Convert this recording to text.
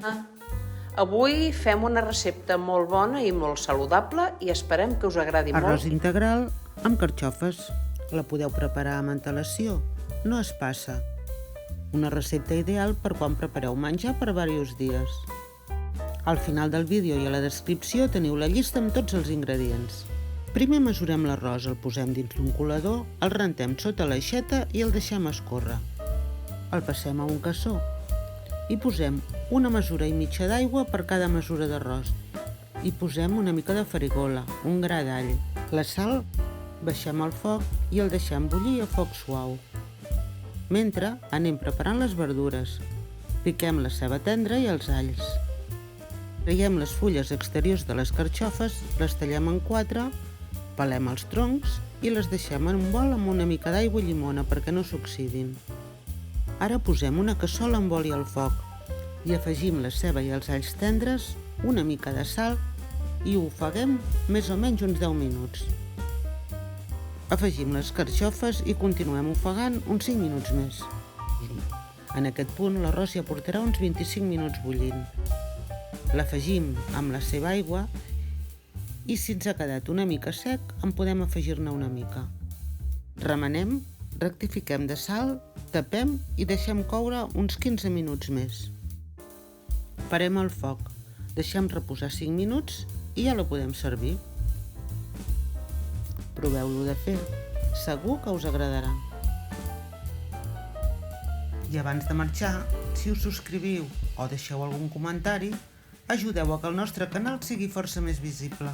Ah, avui fem una recepta molt bona i molt saludable i esperem que us agradi Arròs molt. integral amb carxofes. La podeu preparar amb antelació. No es passa. Una recepta ideal per quan prepareu menjar per diversos dies. Al final del vídeo i a la descripció teniu la llista amb tots els ingredients. Primer mesurem l'arròs, el posem dins d'un colador, el rentem sota l'aixeta i el deixem escórrer. El passem a un cassó. Hi posem una mesura i mitja d'aigua per cada mesura d'arròs. Hi posem una mica de farigola, un gra d'all. La sal, baixem el foc i el deixem bullir a foc suau. Mentre anem preparant les verdures. Piquem la ceba tendra i els alls. Traiem les fulles exteriors de les carxofes, les tallem en 4, pelem els troncs i les deixem en un bol amb una mica d'aigua i llimona perquè no s'oxidin. Ara posem una cassola amb oli al foc i afegim la ceba i els alls tendres, una mica de sal i ho ofeguem més o menys uns 10 minuts. Afegim les carxofes i continuem ofegant uns 5 minuts més. En aquest punt l'arròs ja portarà uns 25 minuts bullint. L'afegim amb la seva aigua i si ens ha quedat una mica sec en podem afegir-ne una mica. Remenem, rectifiquem de sal, tapem i deixem coure uns 15 minuts més. Parem el foc, deixem reposar 5 minuts i ja la podem servir. Proveu-lo de fer, segur que us agradarà. I abans de marxar, si us subscriviu o deixeu algun comentari, ajudeu a que el nostre canal sigui força més visible.